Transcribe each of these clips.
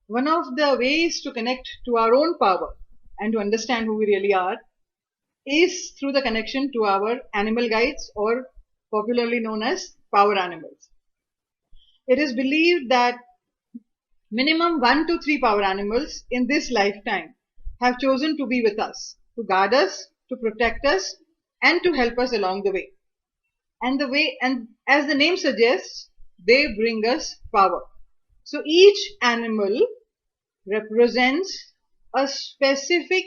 one of the ways to connect to our own power and to understand who we really are is through the connection to our animal guides, or popularly known as power animals. It is believed that minimum 1 to 3 power animals in this lifetime have chosen to be with us, to guard us, to protect us, and to help us along the way. And as the name suggests, they bring us power. So each animal represents a specific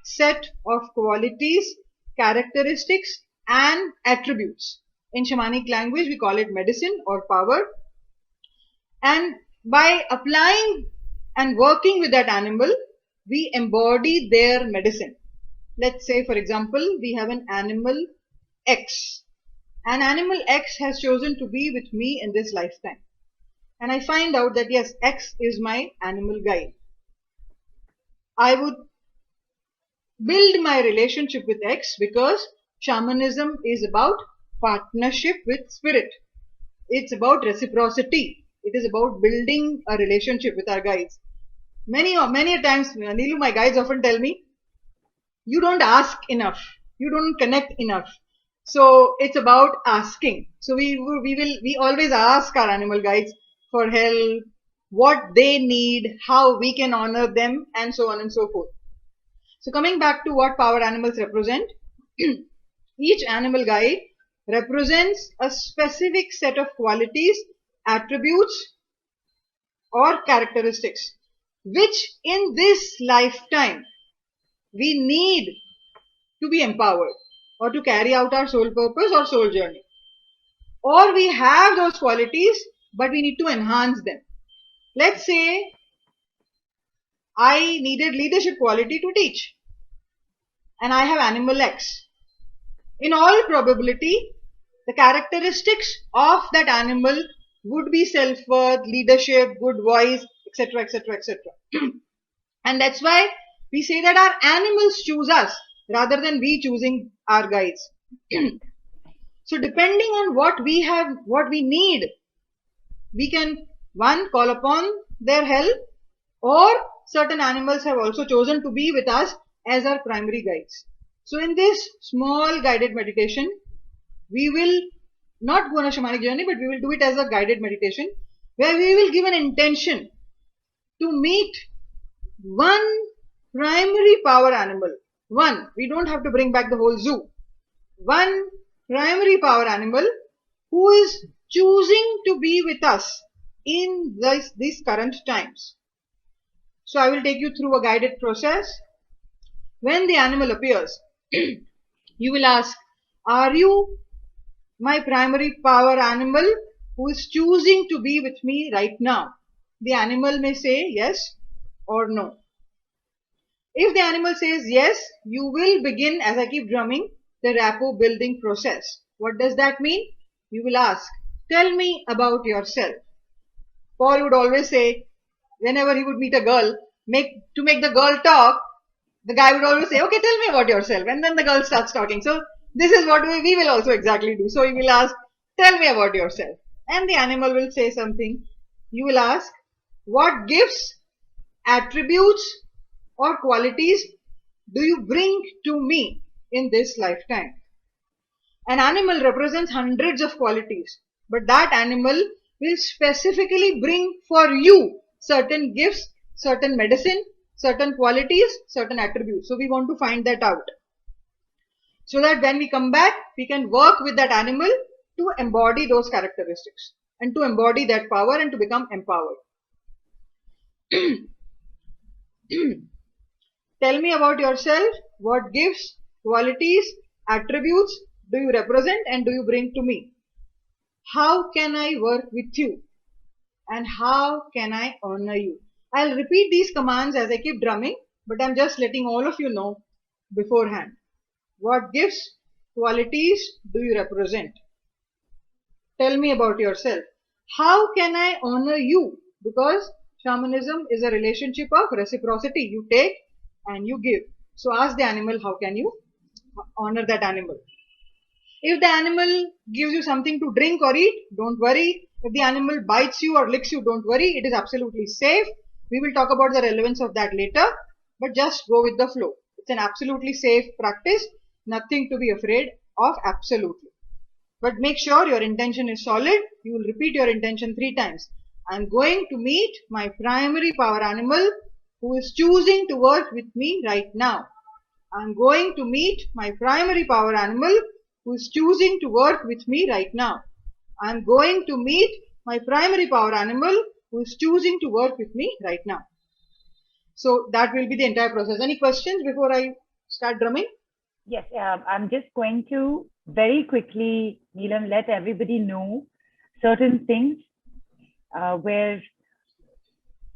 set of qualities, characteristics, and attributes. In shamanic language, we call it medicine or power. And by applying and working with that animal, we embody their medicine. Let's say, for example, we have an animal X. An animal X has chosen to be with me in this lifetime. And I find out that yes, X is my animal guide. I would build my relationship with X because shamanism is about partnership with spirit. It's about reciprocity. It is about building a relationship with our guides. Many a times, Neelam, my guides often tell me, you don't ask enough. You don't connect enough. So it's about asking. So we always ask our animal guides for help, what they need, how we can honor them, and so on and so forth. So coming back to what power animals represent, each animal guide represents a specific set of qualities, attributes, or characteristics, which in this lifetime we need to be empowered or to carry out our soul purpose or soul journey. Or we have those qualities, but we need to enhance them. Let's say I needed leadership quality to teach, and I have animal X. In all probability, the characteristics of that animal would be self-worth, leadership, good voice, etc., etc., etc. And that's why we say that our animals choose us rather than we choosing our guides. So depending on what we have, what we need, we can one, call upon their help, or certain animals have also chosen to be with us as our primary guides. So in this small guided meditation, we will not go on a shamanic journey, but we will do it as a guided meditation where we will give an intention to meet one primary power animal. One, we don't have to bring back the whole zoo. One primary power animal who is choosing to be with us in these current times. So I will take you through a guided process. When the animal appears, you will ask, are you my primary power animal who is choosing to be with me right now? The animal may say yes or no. If the animal says yes, you will begin, as I keep drumming, the rapport building process. What does that mean? You will ask, tell me about yourself. Paul would always say, whenever he would meet a girl, to make the girl talk, the guy would always say, okay, tell me about yourself. And then the girl starts talking. So this is what we will also exactly do. So you will ask, tell me about yourself. And the animal will say something. You will ask, what gifts, attributes, or qualities do you bring to me in this lifetime? An animal represents hundreds of qualities, but that animal will specifically bring for you certain gifts, certain medicine, certain qualities, certain attributes. So we want to find that out, so that when we come back, we can work with that animal to embody those characteristics and to embody that power and to become empowered. Tell me about yourself. What gifts, qualities, attributes do you represent and do you bring to me? How can I work with you? And how can I honor you? I'll repeat these commands as I keep drumming, but I'm just letting all of you know beforehand. What gifts, qualities do you represent? Tell me about yourself. How can I honor you? Because shamanism is a relationship of reciprocity. You take and you give. So ask the animal, how can you honor that animal? If the animal gives you something to drink or eat, don't worry. If the animal bites you or licks you, don't worry. It is absolutely safe. We will talk about the relevance of that later, but just go with the flow. It's an absolutely safe practice, nothing to be afraid of, absolutely. But make sure your intention is solid. You will repeat your intention 3 times. I am going to meet my primary power animal who is choosing to work with me right now. I am going to meet my primary power animal who is choosing to work with me right now. I am going to meet my primary power animal who is choosing to work with me right now. So that will be the entire process. Any questions before I start drumming? Yes, I'm just going to very quickly, Neelam, let everybody know certain things where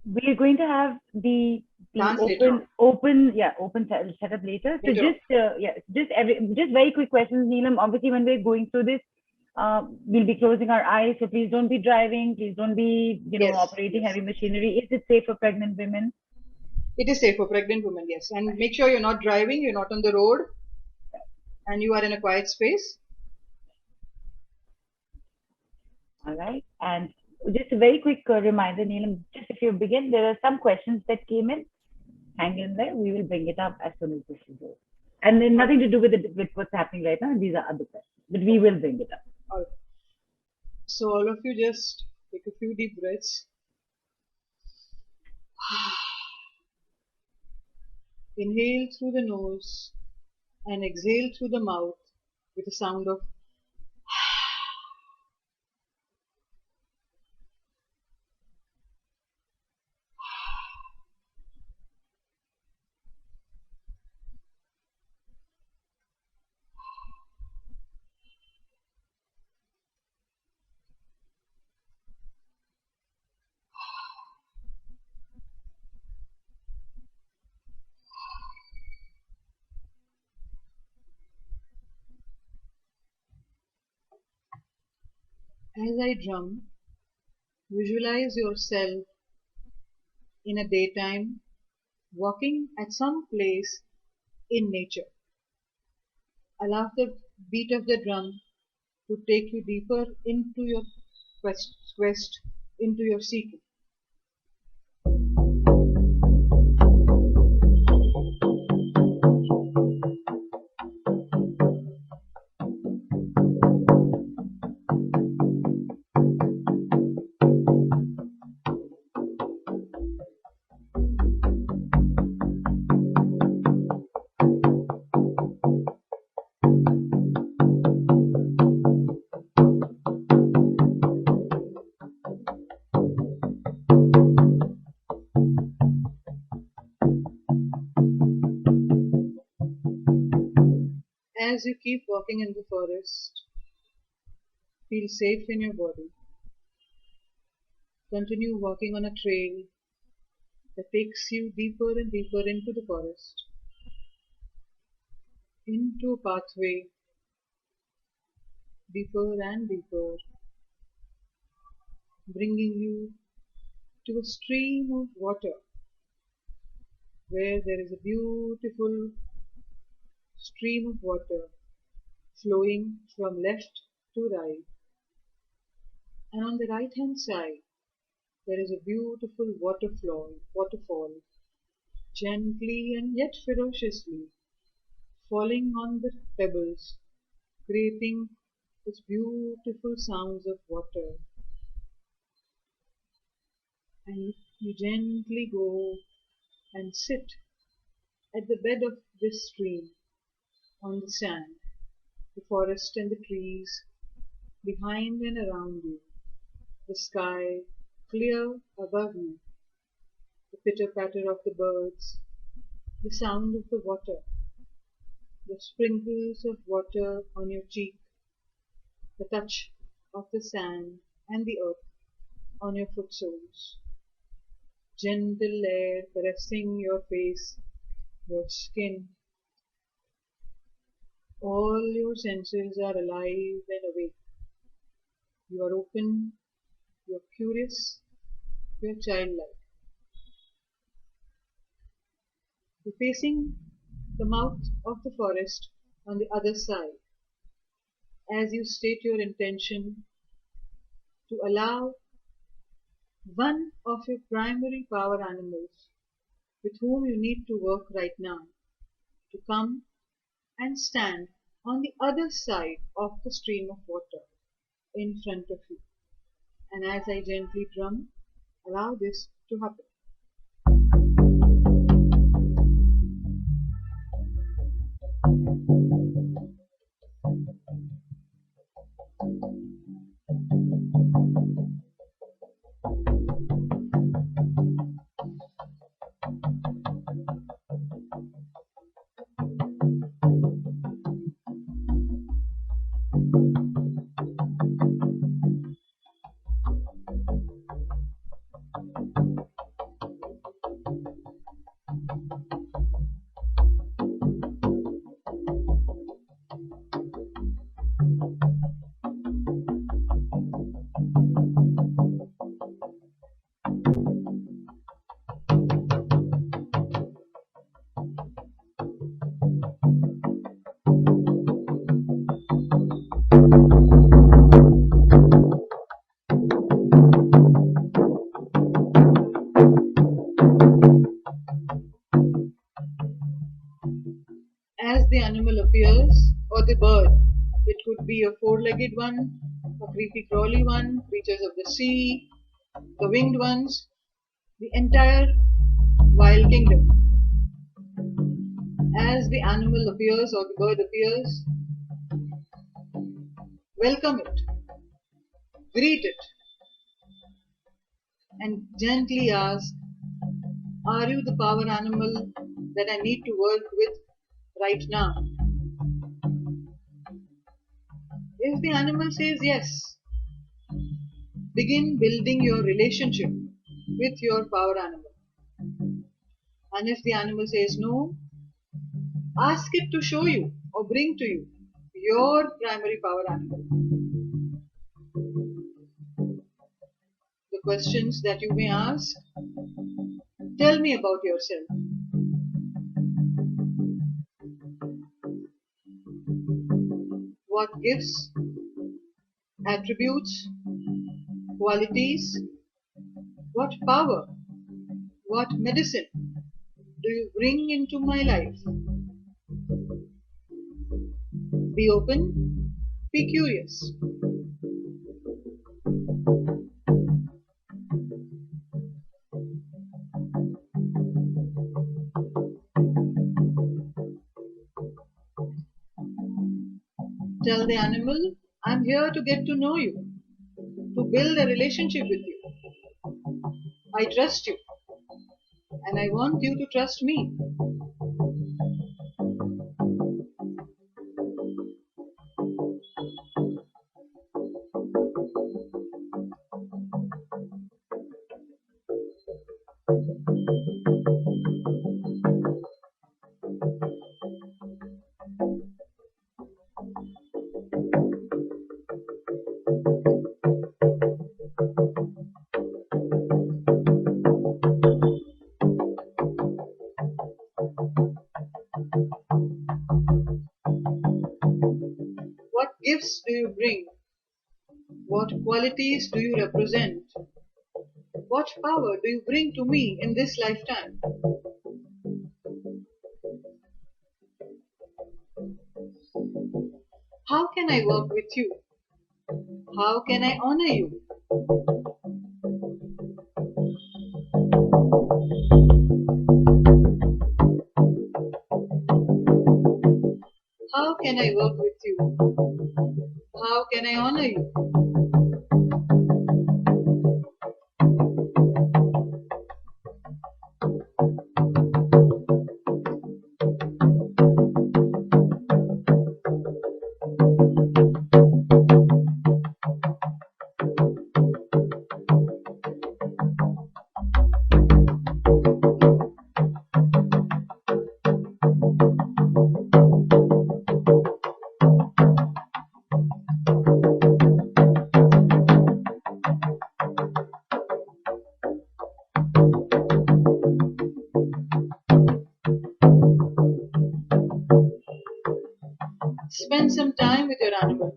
we're going to have the open setup later. So just very quick questions, Neelam. Obviously, when we're going through this, we'll be closing our eyes. So please don't be driving. Please don't be operating heavy machinery. Is it safe for pregnant women? It is safe for pregnant women, yes. And make sure you're not driving. You're not on the road, and you are in a quiet space. All right. And just a very quick reminder, Neelam, just if you begin, there are some questions that came in. Hang in there. We will bring it up as soon as this is over. And then nothing to do with what's happening right now. These are other questions, but we will bring it up. All right. So all of you just take a few deep breaths. Inhale through the nose and exhale through the mouth with a sound of As I drum, visualize yourself in a daytime walking at some place in nature. Allow the beat of the drum to take you deeper into your quest into your seeking. As you keep walking in the forest, feel safe in your body. Continue walking on a trail that takes you deeper and deeper into the forest, into a pathway, deeper and deeper, bringing you to a stream of water where there is a beautiful stream of water flowing from left to right. And on the right hand side, there is a beautiful waterfall, gently and yet ferociously falling on the pebbles, creating its beautiful sounds of water. And you gently go and sit at the bed of this stream on the sand, the forest and the trees behind and around you, the sky clear above you, the pitter-patter of the birds, the sound of the water, the sprinkles of water on your cheek, the touch of the sand and the earth on your foot soles, gentle air caressing your face, your skin. All your senses are alive and awake. You are open, you are curious, you are childlike. You're facing the mouth of the forest on the other side as you state your intention to allow one of your primary power animals with whom you need to work right now to come and stand on the other side of the stream of water in front of you. And as I gently drum, allow this to happen. As the animal appears, or the bird, it could be a four-legged one, a creepy crawly one, creatures of the sea, the winged ones, the entire wild kingdom. As the animal appears or the bird appears, welcome it, greet it, and gently ask, are you the power animal that I need to work with right now? If the animal says yes, begin building your relationship with your power animal. And if the animal says no, ask it to show you or bring to you your primary power animal. The questions that you may ask: tell me about yourself. What gifts, attributes, qualities, what power, what medicine do you bring into my life? Be open, be curious. Tell the animal, I'm here to get to know you, to build a relationship with you. I trust you, and I want you to trust me. What gifts do you bring? What qualities do you represent? What power do you bring to me in this lifetime? How can I work with you? How can I honor you? How can I work with you? How can I honor you? Spend some time with your animal.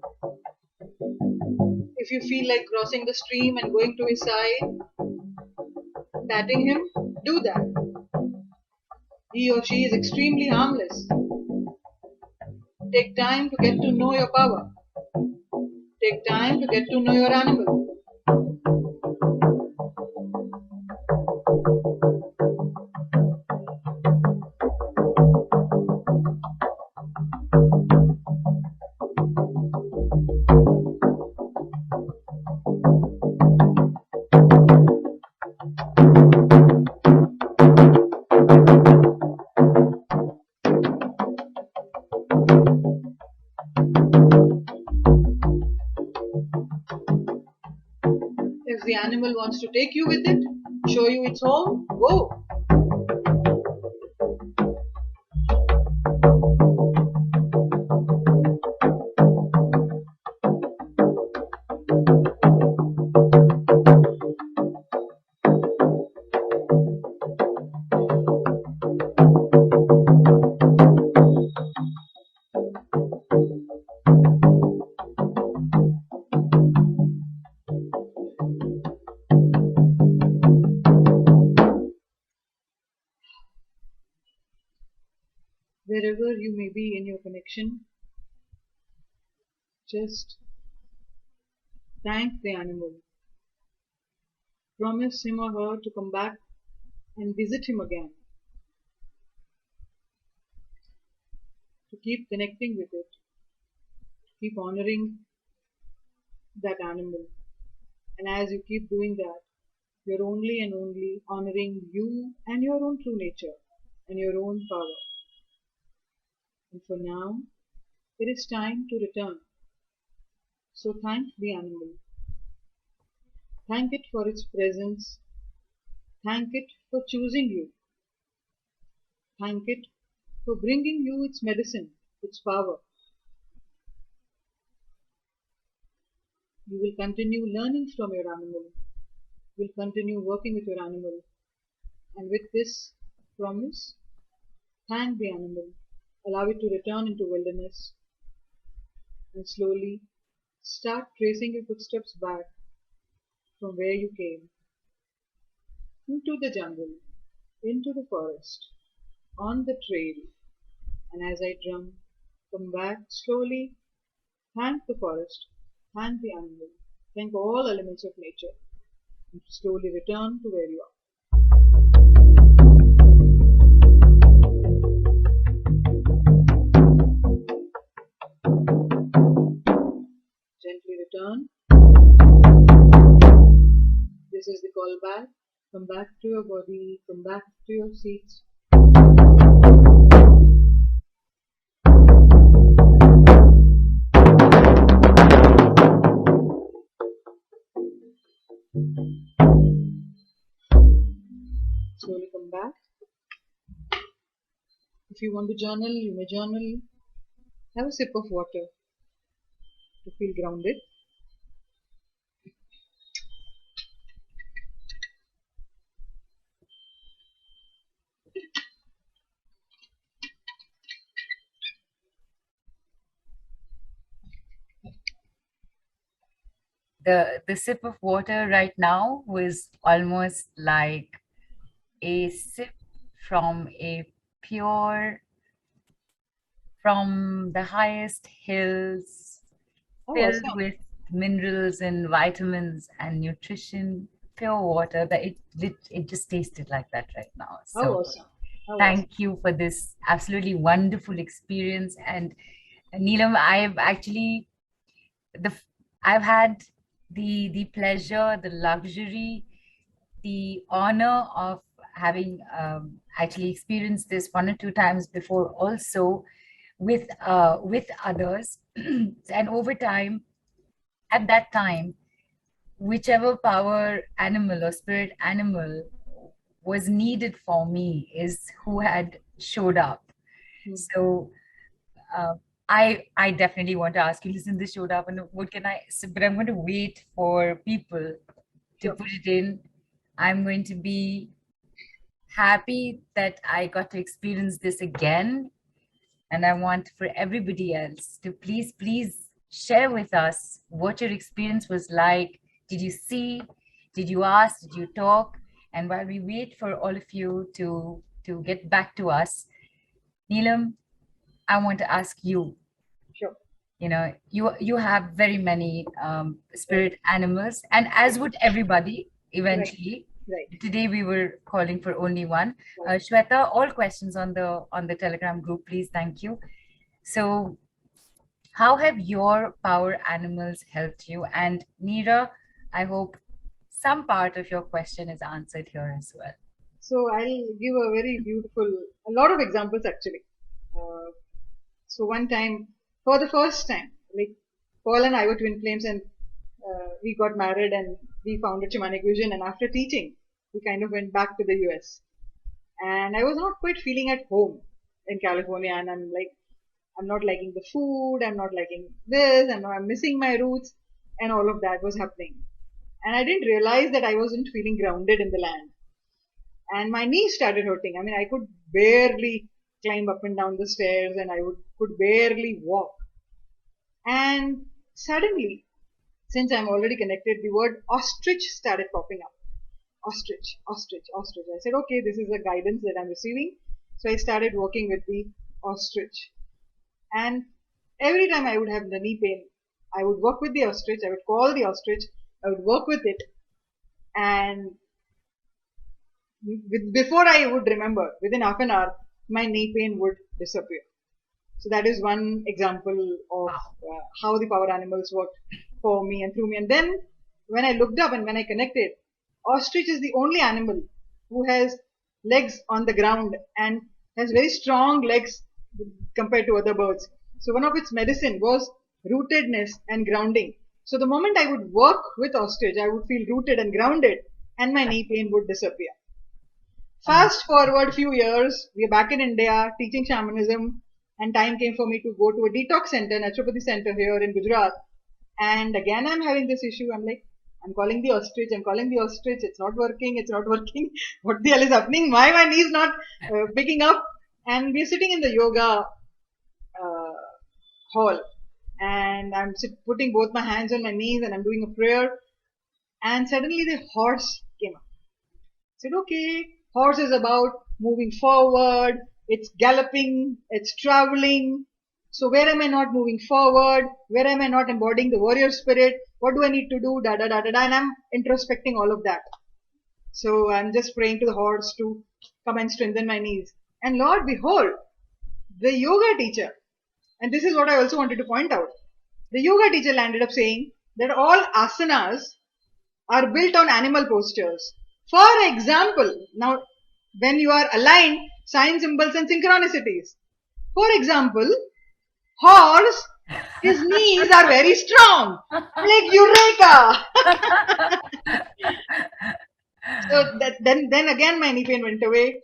If you feel like crossing the stream and going to his side, patting him, do that. He or she is extremely harmless. Take time to get to know your power. Take time to get to know your animal. If the animal wants to take you with it, show you its home, go. Wherever you may be in your connection, just thank the animal. Promise him or her to come back and visit him again. To keep connecting with it. To keep honoring that animal. And as you keep doing that, you're only and only honoring you and your own true nature and your own power. And for now, it is time to return. So thank the animal. Thank it for its presence. Thank it for choosing you. Thank it for bringing you its medicine, its power. You will continue learning from your animal. You will continue working with your animal. And with this promise, thank the animal. Allow it to return into wilderness. And slowly start tracing your footsteps back from where you came. Into the jungle, into the forest, on the trail. And as I drum, come back slowly. Thank the forest. Thank the animal. Thank all elements of nature. And slowly return to where you are. Gently return. This is the call back. Come back to your body. Come back to your seats. Slowly come back. If you want to journal, you may journal. Have a sip of water to feel grounded. The sip of water right now was almost like a sip from a pure, from the highest hills, filled Awesome. with minerals and vitamins and nutrition, pure water. That it just tasted like that right now. How So awesome. How awesome. thank you for this absolutely wonderful experience. And Neelam, I've had the pleasure, the luxury, the honor of having actually experienced this one or two times before, also with others. And over time, at that time, whichever power animal or spirit animal was needed for me is who had showed up. So I definitely want to ask you, listen, this showed up and what can I, but I'm going to wait for people to put it in. I'm going to be happy that I got to experience this again. And I want for everybody else to please share with us what your experience was like. Did you see? Did you ask? Did you talk? And while we wait for all of you to get back to us, Neelam, I want to ask you. Sure. You know, you have very many spirit animals, and as would everybody eventually. Right. Today we were calling for only one. Right. Shweta, all questions on the Telegram group, please. Thank you. So, how have your power animals helped you? And Neera, I hope some part of your question is answered here as well. So I'll give a very beautiful, a lot of examples actually. So one time, for the first time, like Paul and I were twin flames, and we got married and we founded Shamanic Vision. And after teaching, we kind of went back to the US. And I was not quite feeling at home in California. And I'm like, I'm not liking the food. I'm not liking this. I'm missing my roots. And all of that was happening. And I didn't realize that I wasn't feeling grounded in the land. And my knees started hurting. I mean, I could barely climb up and down the stairs, and could barely walk. And suddenly, since I'm already connected, the word ostrich started popping up. Ostrich, ostrich, ostrich. I said, okay, this is the guidance that I'm receiving. So I started working with the ostrich. And every time I would have the knee pain, I would work with the ostrich. I would call the ostrich. I would work with it. And before I would remember, within half an hour, my knee pain would disappear. So that is one example of how the power animals worked for me and through me. And then when I looked up and when I connected, ostrich is the only animal who has legs on the ground and has very strong legs compared to other birds. So one of its medicine was rootedness and grounding. So the moment I would work with ostrich, I would feel rooted and grounded, and my knee pain would disappear. Fast forward few years, we are back in India teaching shamanism, and time came for me to go to a detox center, naturopathy center here in Gujarat. And again, I'm having this issue. I'm like, I'm calling the ostrich. It's not working. What the hell is happening? Why my knees not picking up? And we're sitting in the yoga hall, and I'm putting both my hands on my knees, and I'm doing a prayer. And suddenly the horse came up. I said, okay, horse is about moving forward. It's galloping. It's traveling. So where am I not moving forward? Where am I not embodying the warrior spirit? What do I need to do? Da da da da da. And I'm introspecting all of that. So I'm just praying to the horse to come and strengthen my knees. And Lord, behold, the yoga teacher, and this is what I also wanted to point out. The yoga teacher landed up saying that all asanas are built on animal postures. For example, now when you are aligned, sign symbols and synchronicities. For example, horse, his knees are very strong. Like eureka! So then again my knee pain went away.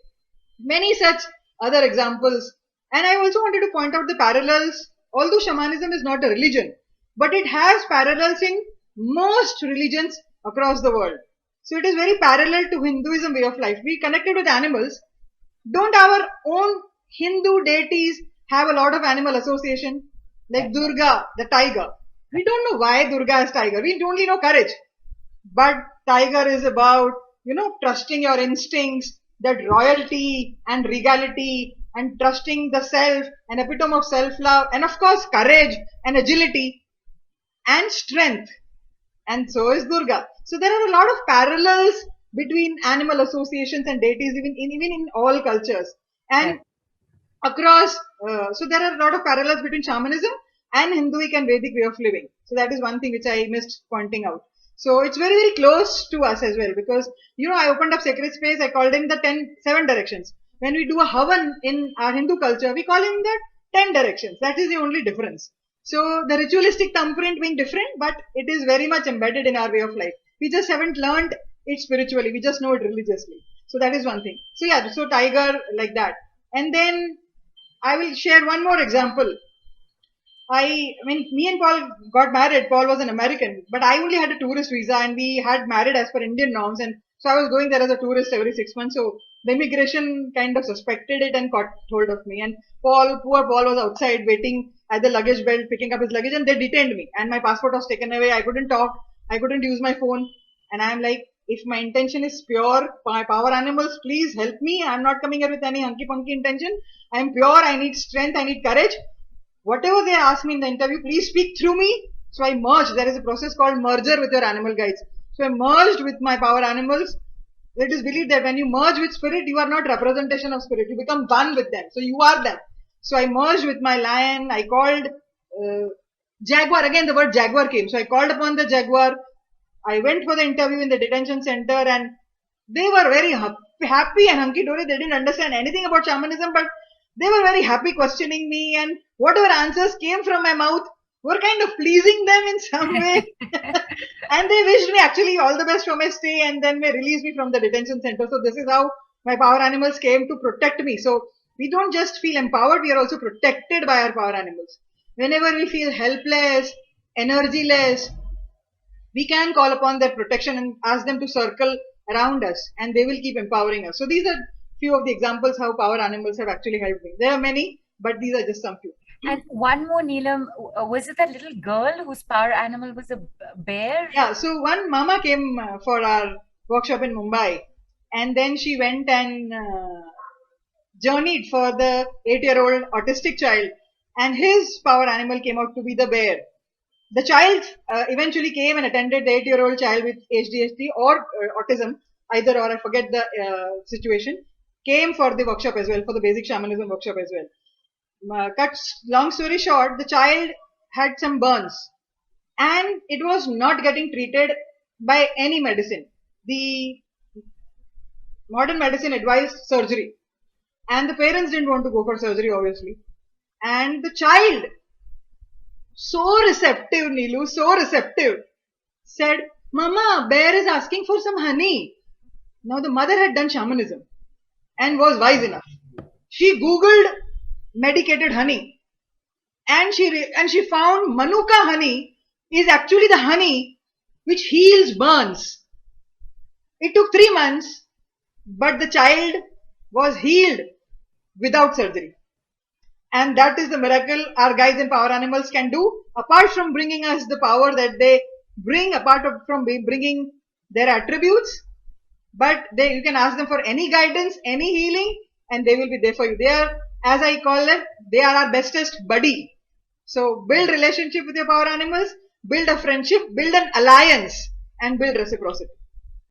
Many such other examples. And I also wanted to point out the parallels. Although shamanism is not a religion, but it has parallels in most religions across the world. So it is very parallel to Hinduism way of life. We connected with animals. Don't our own Hindu deities have a lot of animal association? Like Durga, the tiger. We don't know why Durga is tiger. We only know courage. But tiger is about, trusting your instincts, that royalty and regality and trusting the self, an epitome of self-love, and of course courage and agility and strength. And so is Durga. So there are a lot of parallels between animal associations and deities, even in all cultures. And across, so there are a lot of parallels between shamanism and Hinduic and Vedic way of living. So that is one thing which I missed pointing out. So it's very, very close to us as well, because, I opened up sacred space. I called in the 7 directions. When we do a havan in our Hindu culture, we call in the 10 directions. That is the only difference. So the ritualistic thumbprint being different, but it is very much embedded in our way of life. We just haven't learned it spiritually. We just know it religiously. So that is one thing. So yeah, so tiger like that. And then I will share one more example. Me and Paul got married. Paul was an American, but I only had a tourist visa, and we had married as per Indian norms. And so I was going there as a tourist every 6 months. So the immigration kind of suspected it and got hold of me. And poor Paul was outside waiting at the luggage belt, picking up his luggage, and they detained me. And my passport was taken away. I couldn't talk. I couldn't use my phone. And I'm like, If my intention is pure, my power animals, please help me. I'm not coming here with any hunky-punky intention. I'm pure. I need strength. I need courage. Whatever they ask me in the interview, please speak through me. So I merged. There is a process called merger with your animal guides. So I merged with my power animals. It is believed that when you merge with spirit, you are not representation of spirit. You become one with them. So you are them. So I merged with my lion. I called jaguar. Again, the word jaguar came. So I called upon the jaguar. I went for the interview in the detention center, and they were very happy and hunky-dory. They didn't understand anything about shamanism, but they were very happy questioning me, and whatever answers came from my mouth were kind of pleasing them in some way. And they wished me actually all the best for my stay, and then they released me from the detention center. So this is how my power animals came to protect me. So we don't just feel empowered, we are also protected by our power animals. Whenever we feel helpless, energyless, we can call upon their protection and ask them to circle around us, and they will keep empowering us. So these are few of the examples how power animals have actually helped me. There are many, but these are just some few. And one more, Neelam, was it that little girl whose power animal was a bear? Yeah, so one mama came for our workshop in Mumbai, and then she went and journeyed for the 8-year-old autistic child, and his power animal came out to be the bear. The child eventually came and attended the 8-year-old child with ADHD or autism, either or, I forget the situation, came for the workshop as well, for the basic shamanism workshop as well. Cut long story short, the child had some burns and it was not getting treated by any medicine. The modern medicine advised surgery, and the parents didn't want to go for surgery, obviously. And the child, so receptive, Neelu, so receptive, said, Mama, bear is asking for some honey. Now the mother had done shamanism and was wise enough. She googled medicated honey, and she found Manuka honey is actually the honey which heals burns. It took 3 months, but the child was healed without surgery. And that is the miracle our guides and power animals can do, apart from bringing us the power that they bring, from bringing their attributes. But you can ask them for any guidance, any healing, and they will be there for you. They are, as I call it, they are our bestest buddy. So build relationship with your power animals, build a friendship, build an alliance, and build reciprocity.